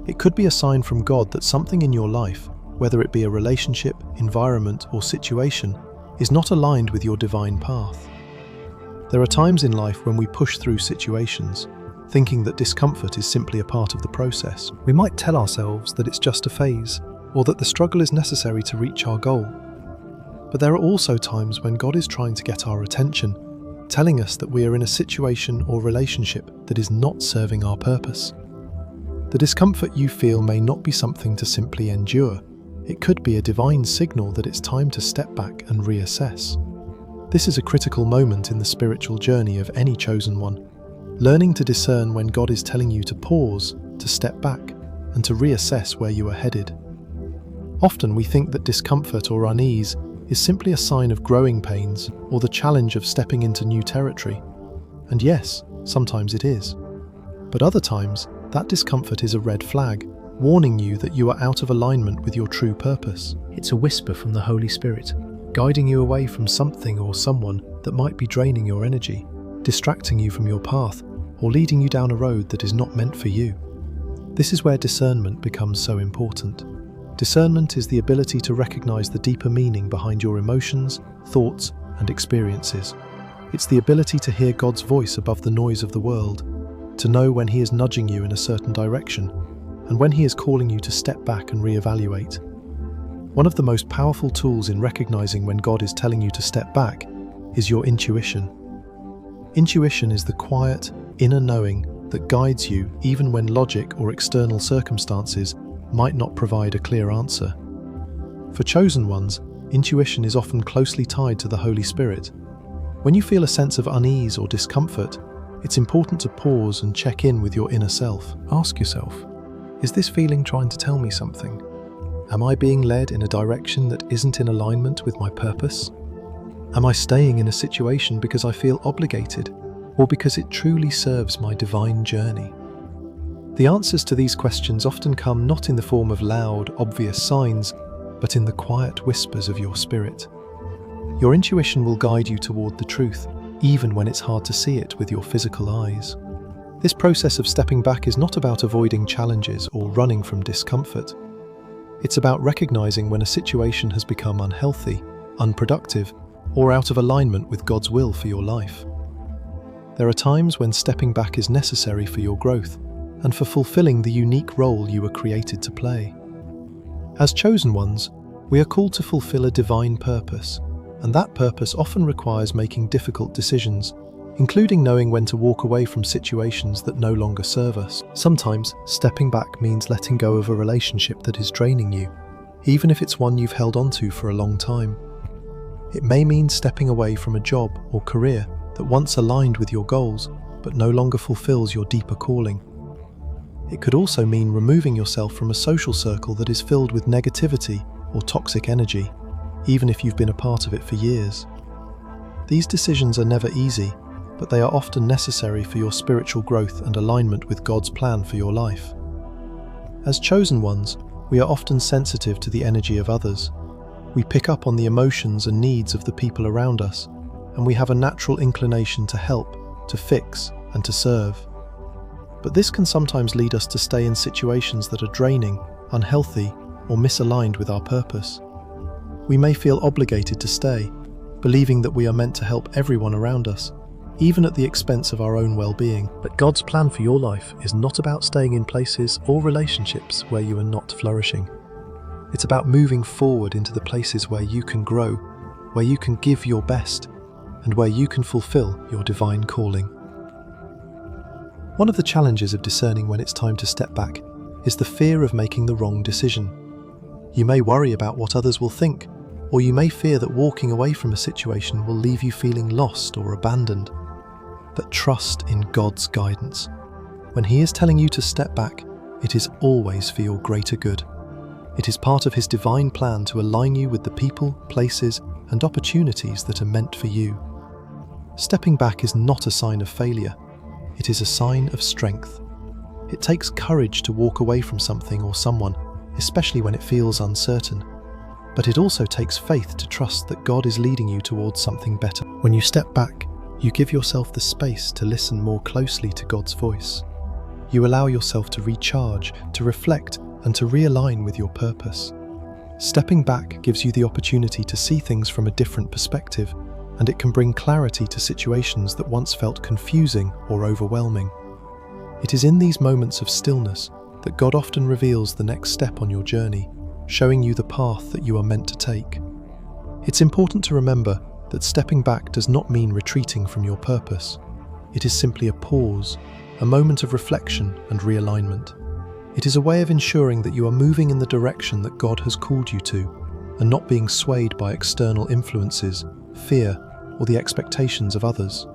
It could be a sign from God that something in your life, whether it be a relationship, environment, or situation, is not aligned with your divine path. There are times in life when we push through situations, thinking that discomfort is simply a part of the process. We might tell ourselves that it's just a phase, or that the struggle is necessary to reach our goal. But there are also times when God is trying to get our attention, telling us that we are in a situation or relationship that is not serving our purpose. The discomfort you feel may not be something to simply endure. It could be a divine signal that it's time to step back and reassess. This is a critical moment in the spiritual journey of any chosen one, learning to discern when God is telling you to pause, to step back, and to reassess where you are headed. Often we think that discomfort or unease is simply a sign of growing pains or the challenge of stepping into new territory. And yes, sometimes it is. But other times, that discomfort is a red flag, warning you that you are out of alignment with your true purpose. It's a whisper from the Holy Spirit, guiding you away from something or someone that might be draining your energy, distracting you from your path, or leading you down a road that is not meant for you. This is where discernment becomes so important. Discernment is the ability to recognize the deeper meaning behind your emotions, thoughts, and experiences. It's the ability to hear God's voice above the noise of the world, to know when He is nudging you in a certain direction, and when He is calling you to step back and reevaluate. One of the most powerful tools in recognizing when God is telling you to step back is your intuition. Intuition is the quiet, inner knowing that guides you even when logic or external circumstances might not provide a clear answer. For chosen ones, intuition is often closely tied to the Holy Spirit. When you feel a sense of unease or discomfort, it's important to pause and check in with your inner self. Ask yourself, is this feeling trying to tell me something? Am I being led in a direction that isn't in alignment with my purpose? Am I staying in a situation because I feel obligated, or because it truly serves my divine journey? The answers to these questions often come not in the form of loud, obvious signs, but in the quiet whispers of your spirit. Your intuition will guide you toward the truth, even when it's hard to see it with your physical eyes. This process of stepping back is not about avoiding challenges or running from discomfort. It's about recognizing when a situation has become unhealthy, unproductive, or out of alignment with God's will for your life. There are times when stepping back is necessary for your growth and for fulfilling the unique role you were created to play. As chosen ones, we are called to fulfill a divine purpose, and that purpose often requires making difficult decisions, including knowing when to walk away from situations that no longer serve us. Sometimes, stepping back means letting go of a relationship that is draining you, even if it's one you've held onto for a long time. It may mean stepping away from a job or career that once aligned with your goals, but no longer fulfills your deeper calling. It could also mean removing yourself from a social circle that is filled with negativity or toxic energy, even if you've been a part of it for years. These decisions are never easy, but they are often necessary for your spiritual growth and alignment with God's plan for your life. As chosen ones, we are often sensitive to the energy of others. We pick up on the emotions and needs of the people around us, and we have a natural inclination to help, to fix, and to serve. But this can sometimes lead us to stay in situations that are draining, unhealthy, or misaligned with our purpose. We may feel obligated to stay, believing that we are meant to help everyone around us, even at the expense of our own well-being. But God's plan for your life is not about staying in places or relationships where you are not flourishing. It's about moving forward into the places where you can grow, where you can give your best, and where you can fulfill your divine calling. One of the challenges of discerning when it's time to step back is the fear of making the wrong decision. You may worry about what others will think, or you may fear that walking away from a situation will leave you feeling lost or abandoned. But trust in God's guidance. When He is telling you to step back, it is always for your greater good. It is part of His divine plan to align you with the people, places, and opportunities that are meant for you. Stepping back is not a sign of failure. It is a sign of strength. It takes courage to walk away from something or someone, especially when it feels uncertain. But it also takes faith to trust that God is leading you towards something better. When you step back, you give yourself the space to listen more closely to God's voice. You allow yourself to recharge, to reflect, and to realign with your purpose. Stepping back gives you the opportunity to see things from a different perspective, and it can bring clarity to situations that once felt confusing or overwhelming. It is in these moments of stillness that God often reveals the next step on your journey, showing you the path that you are meant to take. It's important to remember that stepping back does not mean retreating from your purpose. It is simply a pause, a moment of reflection and realignment. It is a way of ensuring that you are moving in the direction that God has called you to, and not being swayed by external influences, fear, or the expectations of others.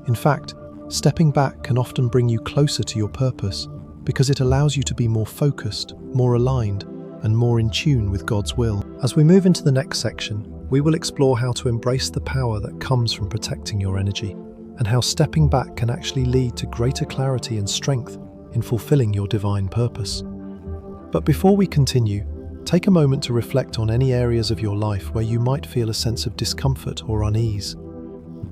In fact, stepping back can often bring you closer to your purpose because it allows you to be more focused, more aligned, and more in tune with God's will. As we move into the next section, we will explore how to embrace the power that comes from protecting your energy, and how stepping back can actually lead to greater clarity and strength in fulfilling your divine purpose. But before we continue, take a moment to reflect on any areas of your life where you might feel a sense of discomfort or unease.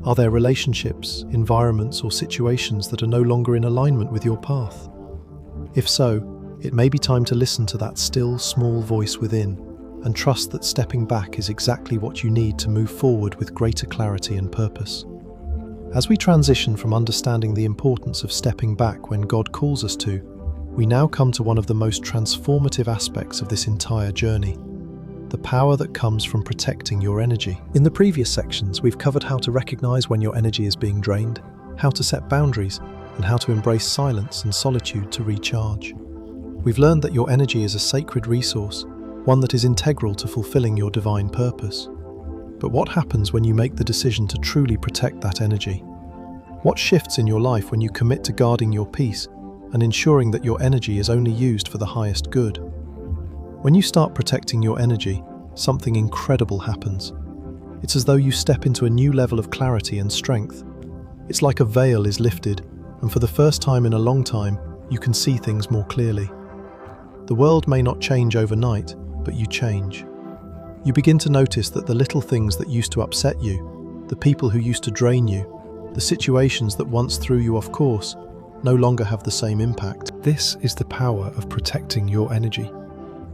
Are there relationships, environments, or situations that are no longer in alignment with your path? If so, it may be time to listen to that still, small voice within and trust that stepping back is exactly what you need to move forward with greater clarity and purpose. As we transition from understanding the importance of stepping back when God calls us to, we now come to one of the most transformative aspects of this entire journey: the power that comes from protecting your energy. In the previous sections, we've covered how to recognize when your energy is being drained, how to set boundaries, and how to embrace silence and solitude to recharge. We've learned that your energy is a sacred resource, one that is integral to fulfilling your divine purpose. But what happens when you make the decision to truly protect that energy? What shifts in your life when you commit to guarding your peace and ensuring that your energy is only used for the highest good? When you start protecting your energy, something incredible happens. It's as though you step into a new level of clarity and strength. It's like a veil is lifted, and for the first time in a long time, you can see things more clearly. The world may not change overnight, but you change. You begin to notice that the little things that used to upset you, the people who used to drain you, the situations that once threw you off course, no longer have the same impact. This is the power of protecting your energy.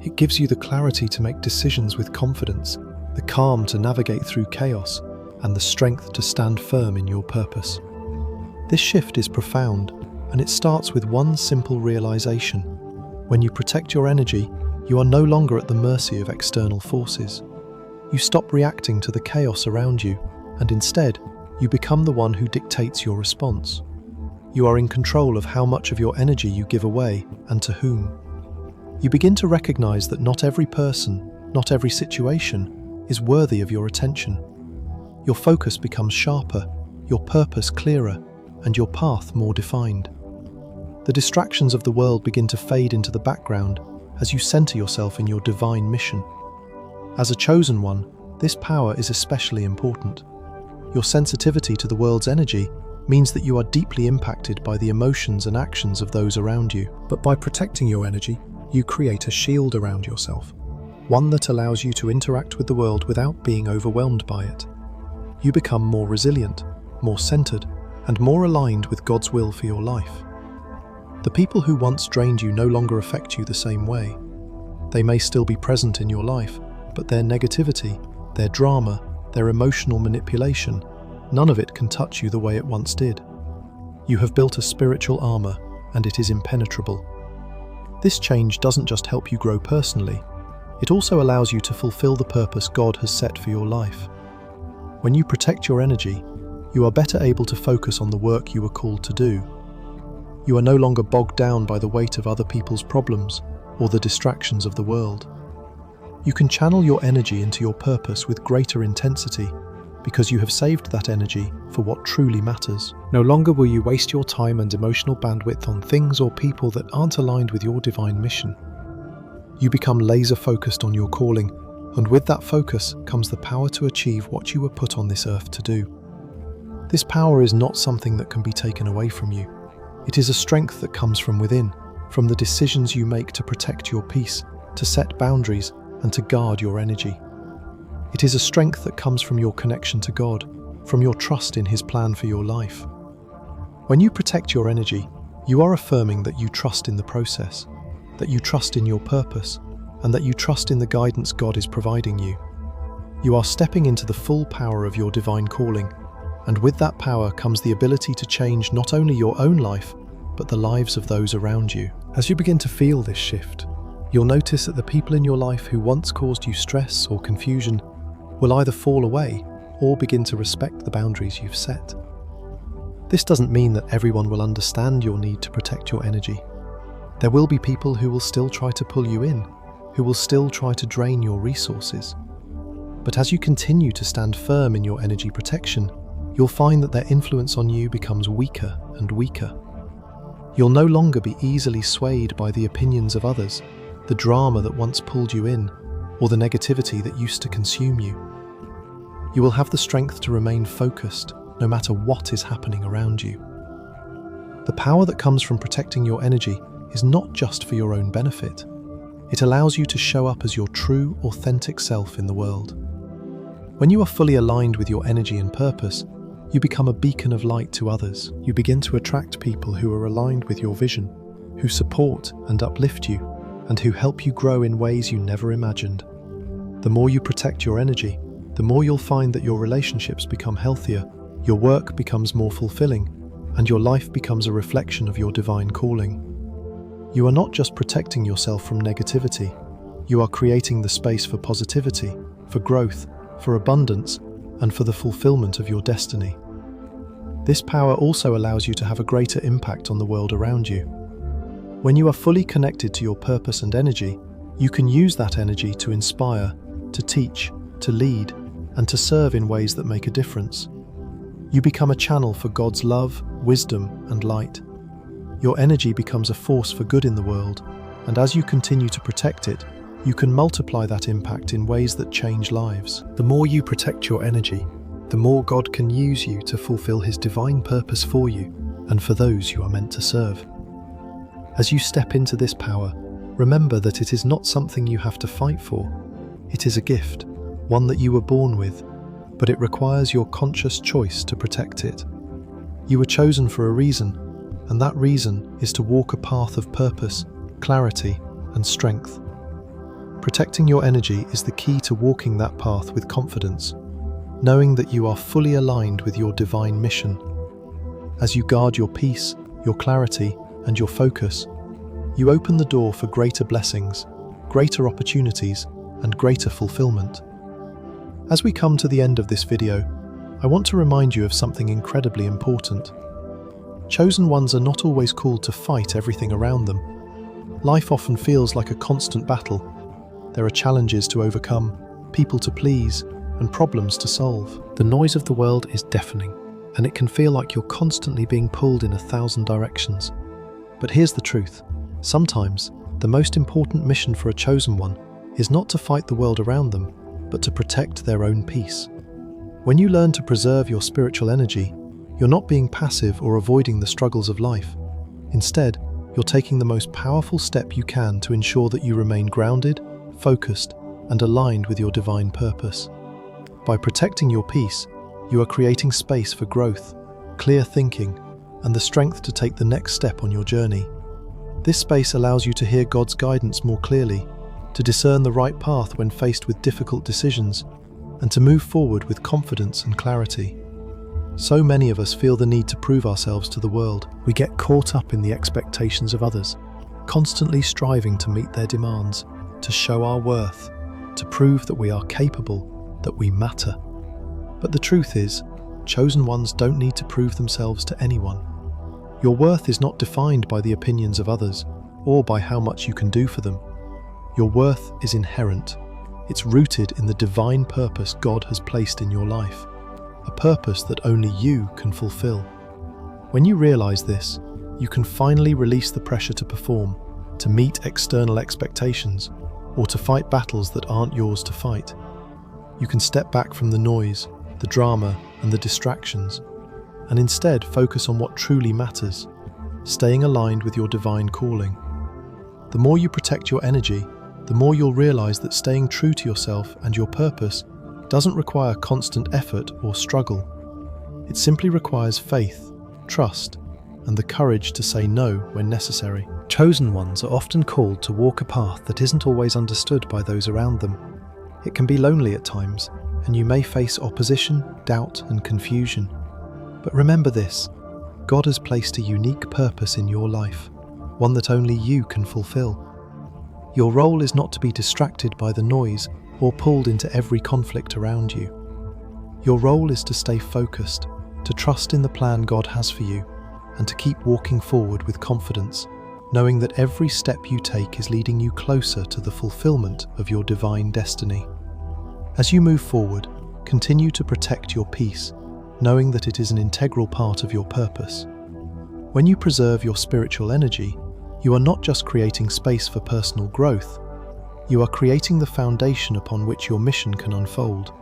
It gives you the clarity to make decisions with confidence, the calm to navigate through chaos, and the strength to stand firm in your purpose. This shift is profound, and it starts with one simple realization. When you protect your energy, you are no longer at the mercy of external forces. You stop reacting to the chaos around you, and instead, you become the one who dictates your response. You are in control of how much of your energy you give away and to whom. You begin to recognize that not every person, not every situation, is worthy of your attention. Your focus becomes sharper, your purpose clearer, and your path more defined. The distractions of the world begin to fade into the background as you center yourself in your divine mission. As a chosen one, this power is especially important. Your sensitivity to the world's energy means that you are deeply impacted by the emotions and actions of those around you. But by protecting your energy, you create a shield around yourself, one that allows you to interact with the world without being overwhelmed by it. You become more resilient, more centered, and more aligned with God's will for your life. The people who once drained you no longer affect you the same way. They may still be present in your life, but their negativity, their drama, their emotional manipulation, none of it can touch you the way it once did. You have built a spiritual armor, and it is impenetrable. This change doesn't just help you grow personally, it also allows you to fulfill the purpose God has set for your life. When you protect your energy, you are better able to focus on the work you were called to do. You are no longer bogged down by the weight of other people's problems or the distractions of the world. You can channel your energy into your purpose with greater intensity because you have saved that energy for what truly matters. No longer will you waste your time and emotional bandwidth on things or people that aren't aligned with your divine mission. You become laser-focused on your calling, and with that focus comes the power to achieve what you were put on this earth to do. This power is not something that can be taken away from you. It is a strength that comes from within, from the decisions you make to protect your peace, to set boundaries, and to guard your energy. It is a strength that comes from your connection to God, from your trust in His plan for your life. When you protect your energy, You are affirming that you trust in the process, that you trust in your purpose, and that you trust in the guidance God is providing you. You are stepping into the full power of your divine calling, and with that power comes the ability to change not only your own life, but the lives of those around you. As you begin to feel this shift, you'll notice that the people in your life who once caused you stress or confusion will either fall away or begin to respect the boundaries you've set. This doesn't mean that everyone will understand your need to protect your energy. There will be people who will still try to pull you in, who will still try to drain your resources. But as you continue to stand firm in your energy protection, you'll find that their influence on you becomes weaker and weaker. You'll no longer be easily swayed by the opinions of others, the drama that once pulled you in, or the negativity that used to consume you. You will have the strength to remain focused, no matter what is happening around you. The power that comes from protecting your energy is not just for your own benefit. It allows you to show up as your true, authentic self in the world. When you are fully aligned with your energy and purpose, you become a beacon of light to others. You begin to attract people who are aligned with your vision, who support and uplift you, and who help you grow in ways you never imagined. The more you protect your energy, the more you'll find that your relationships become healthier, your work becomes more fulfilling, and your life becomes a reflection of your divine calling. You are not just protecting yourself from negativity, you are creating the space for positivity, for growth, for abundance, and for the fulfillment of your destiny. This power also allows you to have a greater impact on the world around you. When you are fully connected to your purpose and energy, you can use that energy to inspire, to teach, to lead, and to serve in ways that make a difference. You become a channel for God's love, wisdom, and light. Your energy becomes a force for good in the world, and as you continue to protect it, you can multiply that impact in ways that change lives. The more you protect your energy, the more God can use you to fulfill His divine purpose for you and for those you are meant to serve. As you step into this power, remember that it is not something you have to fight for. It is a gift, one that you were born with, but it requires your conscious choice to protect it. You were chosen for a reason, and that reason is to walk a path of purpose, clarity, and strength. Protecting your energy is the key to walking that path with confidence, knowing that you are fully aligned with your divine mission. As you guard your peace, your clarity, and your focus, you open the door for greater blessings, greater opportunities, and greater fulfillment. As we come to the end of this video, I want to remind you of something incredibly important. Chosen ones are not always called to fight everything around them. Life often feels like a constant battle. There are challenges to overcome, people to please, and problems to solve. The noise of the world is deafening, and it can feel like you're constantly being pulled in 1,000 directions. But here's the truth. Sometimes, the most important mission for a chosen one is not to fight the world around them, but to protect their own peace. When you learn to preserve your spiritual energy, you're not being passive or avoiding the struggles of life. Instead, you're taking the most powerful step you can to ensure that you remain grounded, focused, and aligned with your divine purpose. By protecting your peace, you are creating space for growth, clear thinking, and the strength to take the next step on your journey. This space allows you to hear God's guidance more clearly, to discern the right path when faced with difficult decisions, and to move forward with confidence and clarity. So many of us feel the need to prove ourselves to the world. We get caught up in the expectations of others, constantly striving to meet their demands, to show our worth, to prove that we are capable, that we matter. But the truth is, chosen ones don't need to prove themselves to anyone. Your worth is not defined by the opinions of others, or by how much you can do for them. Your worth is inherent. It's rooted in the divine purpose God has placed in your life, a purpose that only you can fulfill. When you realize this, you can finally release the pressure to perform, to meet external expectations, or to fight battles that aren't yours to fight. You can step back from the noise, the drama, and the distractions, and instead focus on what truly matters, staying aligned with your divine calling. The more you protect your energy, the more you'll realize that staying true to yourself and your purpose doesn't require constant effort or struggle. It simply requires faith, trust, and the courage to say no when necessary. Chosen ones are often called to walk a path that isn't always understood by those around them. It can be lonely at times, and you may face opposition, doubt, and confusion. But remember this: God has placed a unique purpose in your life, one that only you can fulfill. Your role is not to be distracted by the noise or pulled into every conflict around you. Your role is to stay focused, to trust in the plan God has for you, and to keep walking forward with confidence, knowing that every step you take is leading you closer to the fulfillment of your divine destiny. As you move forward, continue to protect your peace, knowing that it is an integral part of your purpose. When you preserve your spiritual energy, you are not just creating space for personal growth, you are creating the foundation upon which your mission can unfold.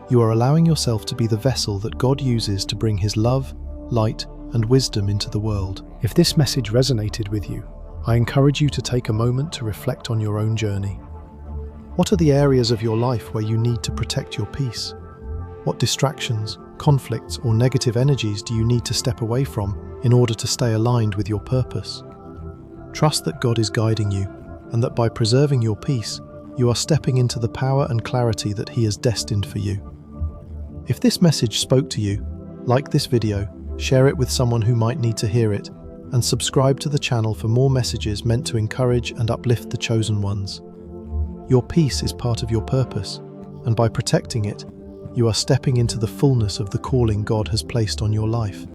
You are allowing yourself to be the vessel that God uses to bring His love, light, and wisdom into the world. If this message resonated with you, I encourage you to take a moment to reflect on your own journey. What are the areas of your life where you need to protect your peace? What distractions, conflicts, or negative energies do you need to step away from in order to stay aligned with your purpose? Trust that God is guiding you, and that by preserving your peace, you are stepping into the power and clarity that He has destined for you. If this message spoke to you, like this video, share it with someone who might need to hear it, and subscribe to the channel for more messages meant to encourage and uplift the chosen ones. Your peace is part of your purpose, and by protecting it, you are stepping into the fullness of the calling God has placed on your life.